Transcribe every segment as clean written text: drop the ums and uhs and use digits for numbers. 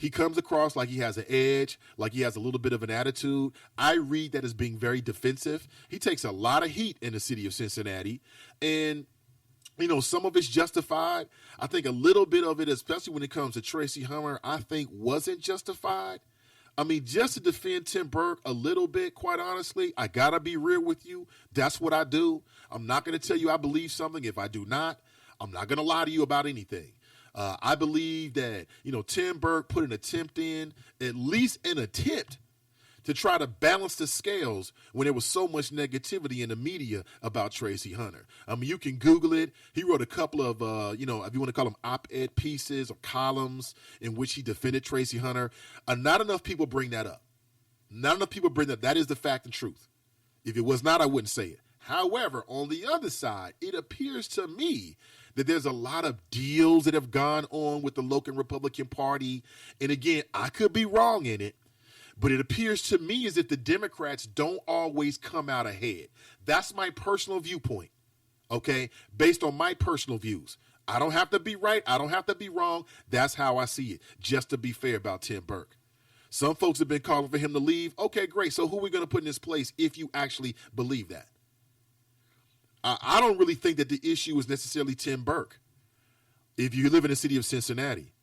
He comes across like he has an edge, like he has a little bit of an attitude. I read that as being very defensive. He takes a lot of heat in the city of Cincinnati, and some of it's justified. I think a little bit of it, especially when it comes to Tracy Hunter, I think wasn't justified. I mean, just to defend Tim Burke a little bit, quite honestly, I got to be real with you. That's what I do. I'm not going to tell you I believe something if I do not. I'm not going to lie to you about anything. I believe that, Tim Burke put an attempt in, at least an attempt, to try to balance the scales when there was so much negativity in the media about Tracy Hunter. I mean, you can Google it. He wrote a couple of, if you want to call them op-ed pieces or columns in which he defended Tracy Hunter. Not enough people bring that up. Not enough people bring that. That is the fact and truth. If it was not, I wouldn't say it. However, on the other side, it appears to me that there's a lot of deals that have gone on with the local Republican Party. And again, I could be wrong in it, but it appears to me as if the Democrats don't always come out ahead. That's my personal viewpoint, okay, based on my personal views. I don't have to be right. I don't have to be wrong. That's how I see it, just to be fair about Tim Burke. Some folks have been calling for him to leave. Okay, great. So who are we going to put in his place if you actually believe that? I don't really think that the issue is necessarily Tim Burke if you live in the city of Cincinnati.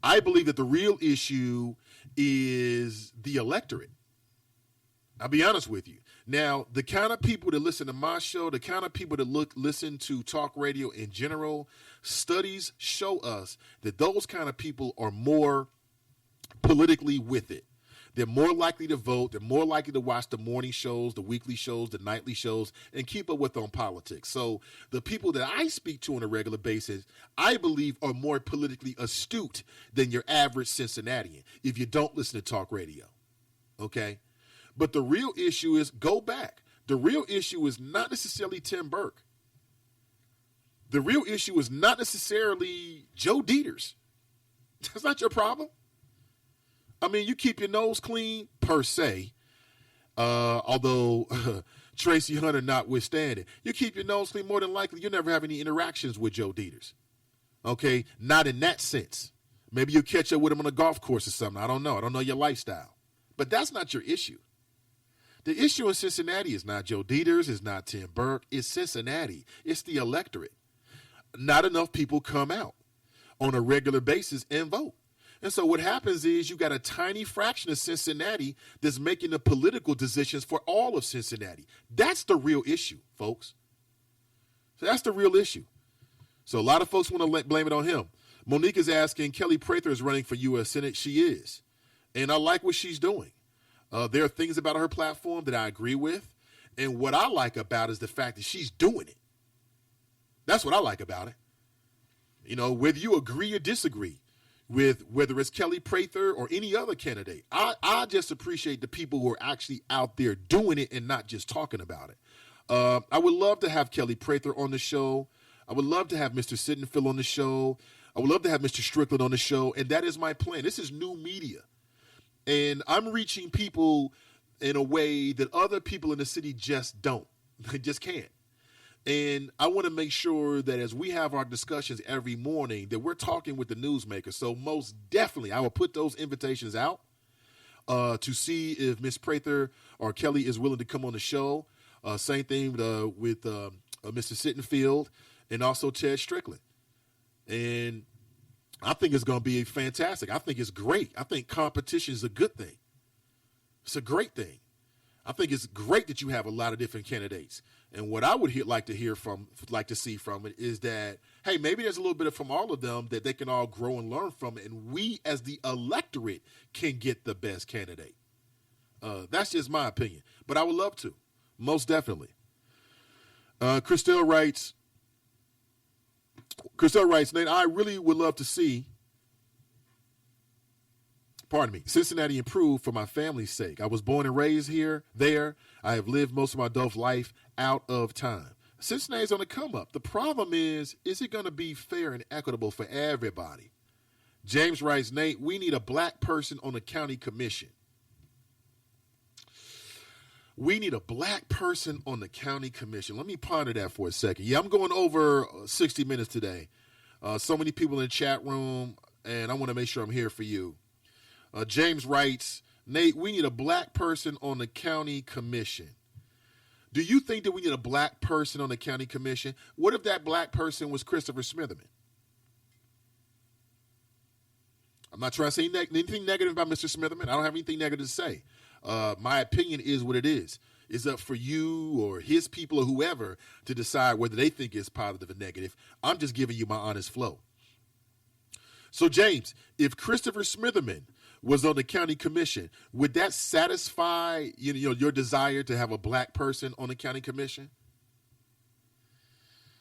I believe that the real issue is the electorate. I'll be honest with you. Now, the kind of people that listen to my show, the kind of people that listen to talk radio in general, studies show us that those kind of people are more politically with it. They're more likely to vote. They're more likely to watch the morning shows, the weekly shows, the nightly shows, and keep up with on politics. So the people that I speak to on a regular basis, I believe are more politically astute than your average Cincinnatian if you don't listen to talk radio. Okay? But the real issue is, go back. The real issue is not necessarily Tim Burke. The real issue is not necessarily Joe Dieters. That's not your problem. I mean, you keep your nose clean, per se, although Tracy Hunter notwithstanding. You keep your nose clean, more than likely you'll never have any interactions with Joe Dieters. Okay? Not in that sense. Maybe you'll catch up with him on a golf course or something. I don't know. I don't know your lifestyle. But that's not your issue. The issue in Cincinnati is not Joe Dieters, it's not Tim Burke, it's Cincinnati. It's the electorate. Not enough people come out on a regular basis and vote. And so what happens is you got a tiny fraction of Cincinnati that's making the political decisions for all of Cincinnati. That's the real issue, folks. So that's the real issue. So a lot of folks want to blame it on him. Monique is asking, Kelly Prather is running for U.S. Senate. She is. And I like what she's doing. There are things about her platform that I agree with. And what I like about it is the fact that she's doing it. That's what I like about it. Whether you agree or disagree with whether it's Kelly Prather or any other candidate. I just appreciate the people who are actually out there doing it and not just talking about it. I would love to have Kelly Prather on the show. I would love to have Mr. Sittenfield on the show. I would love to have Mr. Strickland on the show, and that is my plan. This is new media, and I'm reaching people in a way that other people in the city just don't. They just can't. And I want to make sure that as we have our discussions every morning, that we're talking with the newsmakers. So most definitely, I will put those invitations out to see if Ms. Prather or Kelly is willing to come on the show. Same thing with Mr. Sittenfield and also Ted Strickland. And I think it's going to be fantastic. I think it's great. I think competition is a good thing. It's a great thing. I think it's great that you have a lot of different candidates. And what I would like to see from it is that, hey, maybe there's a little bit from all of them that they can all grow and learn from, and we as the electorate can get the best candidate. That's just my opinion. But I would love to, most definitely. Christelle writes, Nate, I really would love to see Cincinnati improve for my family's sake. I was born and raised there. I have lived most of my adult life out of time. Cincinnati's on the come up. The problem is it going to be fair and equitable for everybody? James writes, Nate, we need a black person on the county commission. We need a black person on the county commission. Let me ponder that for a second. Yeah, I'm going over 60 minutes today. So many people in the chat room and I want to make sure I'm here for you. James writes, Nate, we need a black person on the county commission. Do you think that we need a black person on the county commission? What if that black person was Christopher Smitherman? I'm not trying to say anything negative about Mr. Smitherman. I don't have anything negative to say. My opinion is what it is. It's up for you or his people or whoever to decide whether they think it's positive or negative. I'm just giving you my honest flow. So, James, if Christopher Smitherman was on the county commission, would that satisfy your desire to have a black person on the county commission?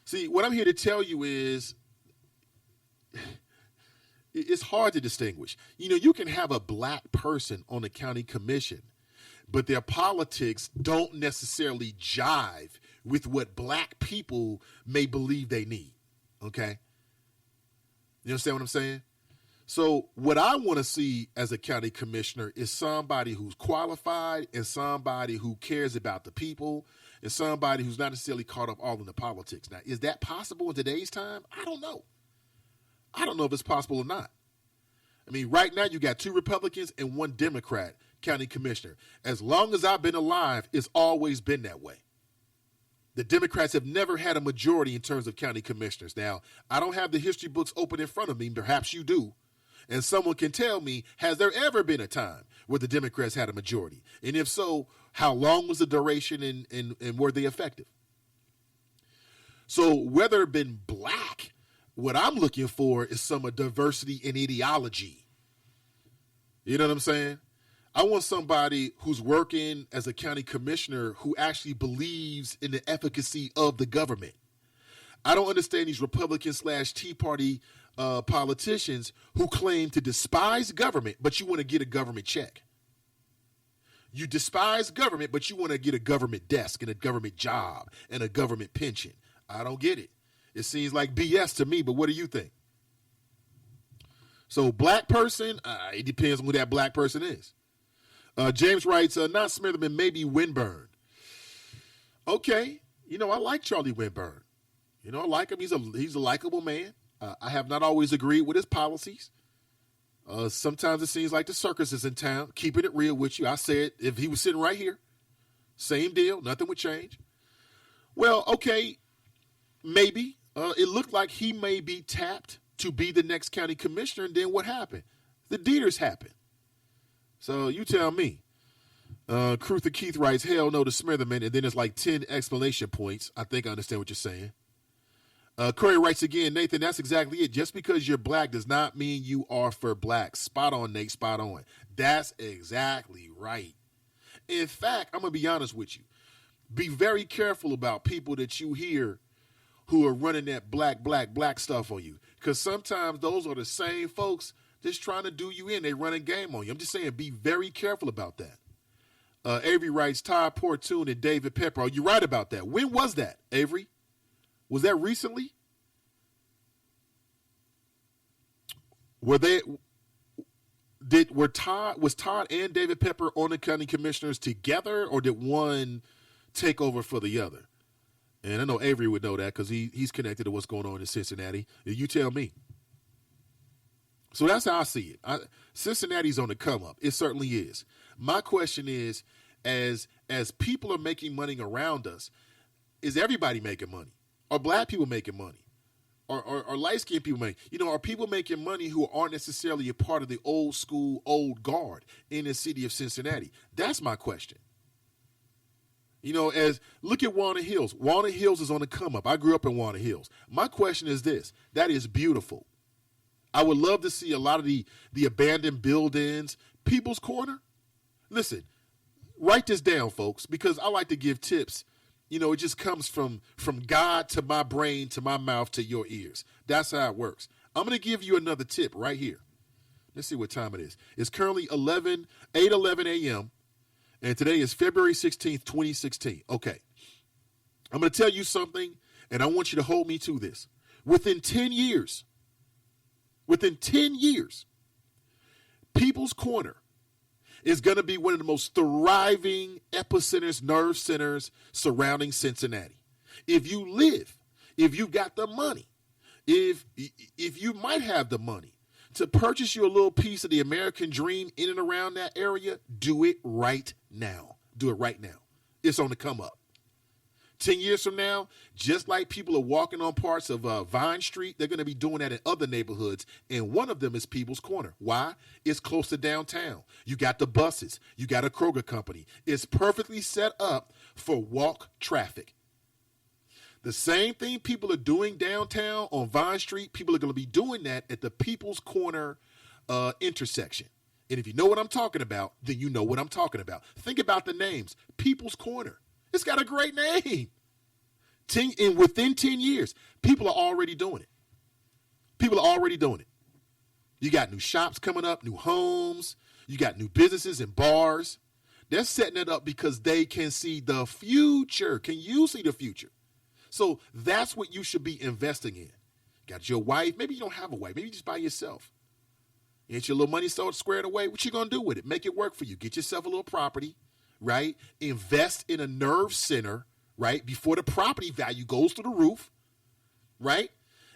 See, what I'm here to tell you is it's hard to distinguish. You can have a black person on the county commission, but their politics don't necessarily jive with what black people may believe they need, okay? You understand what I'm saying? So what I want to see as a county commissioner is somebody who's qualified and somebody who cares about the people and somebody who's not necessarily caught up all in the politics. Now, is that possible in today's time? I don't know. I don't know if it's possible or not. I mean, right now you got 2 Republicans and 1 Democrat county commissioner. As long as I've been alive, it's always been that way. The Democrats have never had a majority in terms of county commissioners. Now, I don't have the history books open in front of me. Perhaps you do. And someone can tell me, has there ever been a time where the Democrats had a majority? And if so, how long was the duration and were they effective? So whether it been black, what I'm looking for is some diversity in ideology. You know what I'm saying? I want somebody who's working as a county commissioner who actually believes in the efficacy of the government. I don't understand these Republican/Tea Party politicians who claim to despise government, but you want to get a government check. You despise government, but you want to get a government desk and a government job and a government pension. I don't get it. It seems like BS to me, but what do you think? So black person, it depends on who that black person is. James writes, not Smitherman, maybe Winburn. Okay. I like Charlie Winburn. I like him. He's a likable man. I have not always agreed with his policies. Sometimes it seems like the circus is in town, keeping it real with you. I said if he was sitting right here, same deal, nothing would change. Well, okay, maybe. It looked like he may be tapped to be the next county commissioner, and then what happened? The Dieters happened. So you tell me. Cruther Keith writes, hell no to Smitherman, and then there's like 10 explanation points. I think I understand what you're saying. Corey writes again, Nathan, that's exactly it. Just because you're black does not mean you are for black. Spot on, Nate, spot on. That's exactly right. In fact, I'm going to be honest with you. Be very careful about people that you hear who are running that black stuff on you. Because sometimes those are the same folks just trying to do you in. They run a game on you. I'm just saying, be very careful about that. Avery writes, Todd Portune and David Pepper. Are you right about that? When was that, Avery? Was that recently? Was Todd and David Pepper on the county commissioners together, or did one take over for the other? And I know Avery would know that because he's connected to what's going on in Cincinnati. You tell me. So that's how I see it. Cincinnati's on the come up. It certainly is. My question is, as people are making money around us, is everybody making money? Are black people making money? Are light-skinned people making? Are people making money who aren't necessarily a part of the old school, old guard in the city of Cincinnati? That's my question. Look at Walnut Hills. Walnut Hills is on the come up. I grew up in Walnut Hills. My question is this. That is beautiful. I would love to see a lot of the abandoned buildings. People's Corner. Listen, write this down, folks, because I like to give tips. It just comes from God to my brain, to my mouth, to your ears. That's how it works. I'm going to give you another tip right here. Let's see what time it is. It's currently 8:11 a.m., and today is February 16th, 2016. Okay. I'm going to tell you something, and I want you to hold me to this. Within 10 years, People's Corner is going to be one of the most thriving epicenters, nerve centers surrounding Cincinnati. If you've got the money, if you might have the money to purchase you a little piece of the American dream in and around that area, do it right now. Do it right now. It's on the come up. 10 years from now, just like people are walking on parts of Vine Street, they're going to be doing that in other neighborhoods, and one of them is People's Corner. Why? It's close to downtown. You got the buses. You got a Kroger company. It's perfectly set up for walk traffic. The same thing people are doing downtown on Vine Street, people are going to be doing that at the People's Corner intersection. And if you know what I'm talking about, then you know what I'm talking about. Think about the names. People's Corner. It's got a great name. And within 10 years, people are already doing it. People are already doing it. You got new shops coming up, new homes. You got new businesses and bars. They're setting it up because they can see the future. Can you see the future? So that's what you should be investing in. Got your wife. Maybe you don't have a wife. Maybe you just by yourself. You get your little money squared away. What you going to do with it? Make it work for you. Get yourself a little property. Right? Invest in a nerve center, right? Before the property value goes through the roof, right?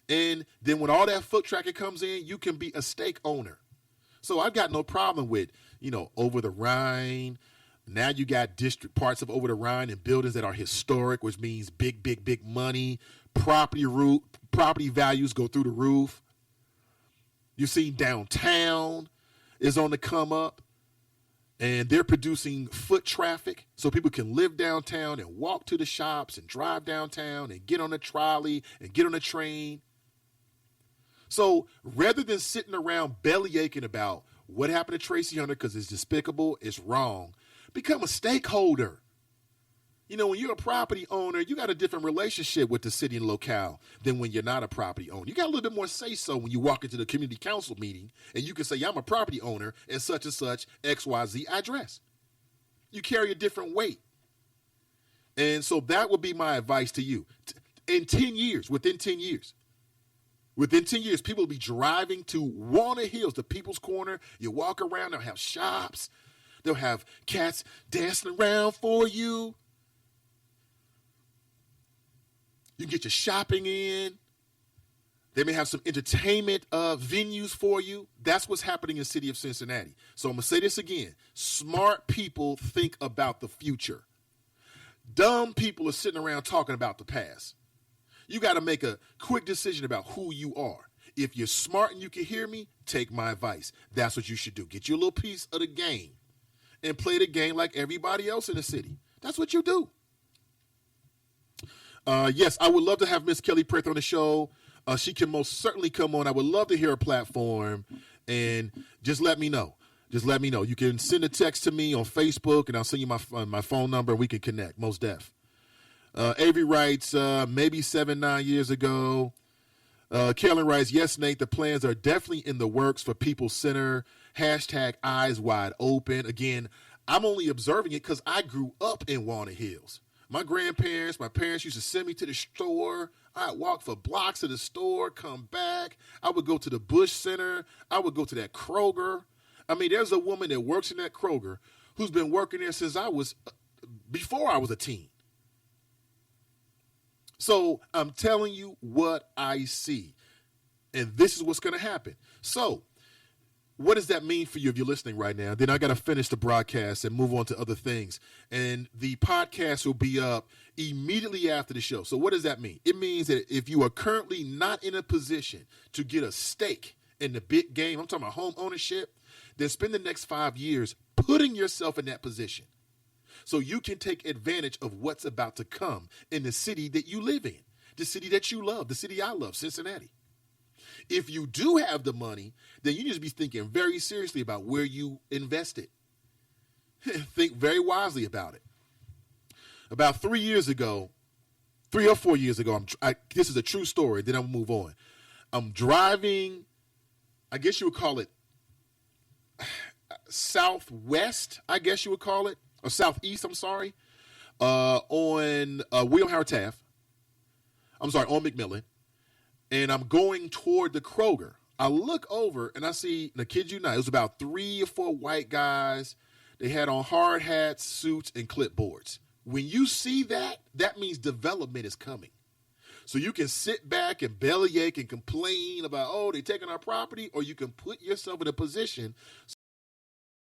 And then when all that foot traffic comes in, you can be a stake owner. So I've got no problem with, over the Rhine. Now you got district parts of over the Rhine and buildings that are historic, which means big, big, big money. Property values go through the roof. You've seen downtown is on the come up. And they're producing foot traffic so people can live downtown and walk to the shops and drive downtown and get on a trolley and get on a train. So rather than sitting around belly aching about what happened to Tracy Hunter because it's despicable, it's wrong, become a stakeholder. When you're a property owner, you got a different relationship with the city and locale than when you're not a property owner. You got a little bit more say-so when you walk into the community council meeting and you can say, I'm a property owner at such and such XYZ address. You carry a different weight. And so that would be my advice to you. Within 10 years, people will be driving to Walnut Hills, the People's Corner. You walk around, they'll have shops. They'll have cats dancing around for you. You can get your shopping in. They may have some entertainment venues for you. That's what's happening in the city of Cincinnati. So I'm going to say this again. Smart people think about the future. Dumb people are sitting around talking about the past. You got to make a quick decision about who you are. If you're smart and you can hear me, take my advice. That's what you should do. Get you a little piece of the game and play the game like everybody else in the city. That's what you do. Yes, I would love to have Miss Kelly Prith on the show. She can most certainly come on. I would love to hear her platform, and just let me know. You can send a text to me on Facebook, and I'll send you my phone number, and we can connect. Most def. Avery writes, maybe 7-9 years ago. Carolyn writes, yes, Nate, the plans are definitely in the works for People's Center. # eyes wide open. Again, I'm only observing it because I grew up in Walnut Hills. My parents used to send me to the store. I'd walk for blocks to the store, come back. I would go to the Bush Center. I would go to that Kroger. I mean, there's a woman that works in that Kroger who's been working there since before I was a teen. So I'm telling you what I see. And this is what's going to happen. So what does that mean for you if you're listening right now? Then I got to finish the broadcast and move on to other things. And the podcast will be up immediately after the show. So what does that mean? It means that if you are currently not in a position to get a stake in the big game, I'm talking about home ownership, then spend the next 5 years putting yourself in that position so you can take advantage of what's about to come in the city that you live in, the city that you love, the city I love, Cincinnati. If you do have the money, then you need to be thinking very seriously about where you invest it. Think very wisely about it. About 3 years ago, 3 or 4 years ago, this is a true story, then I'll move on. I'm driving, I guess you would call it southwest, I guess you would call it, or southeast, I'm sorry, on William Howard Taft. On McMillan. And I'm going toward the Kroger. I look over and I see, and I kid you not, it was about 3 or 4 white guys. They had on hard hats, suits, and clipboards. When you see that, that means development is coming. So you can sit back and bellyache and complain about, oh, they're taking our property, or you can put yourself in a position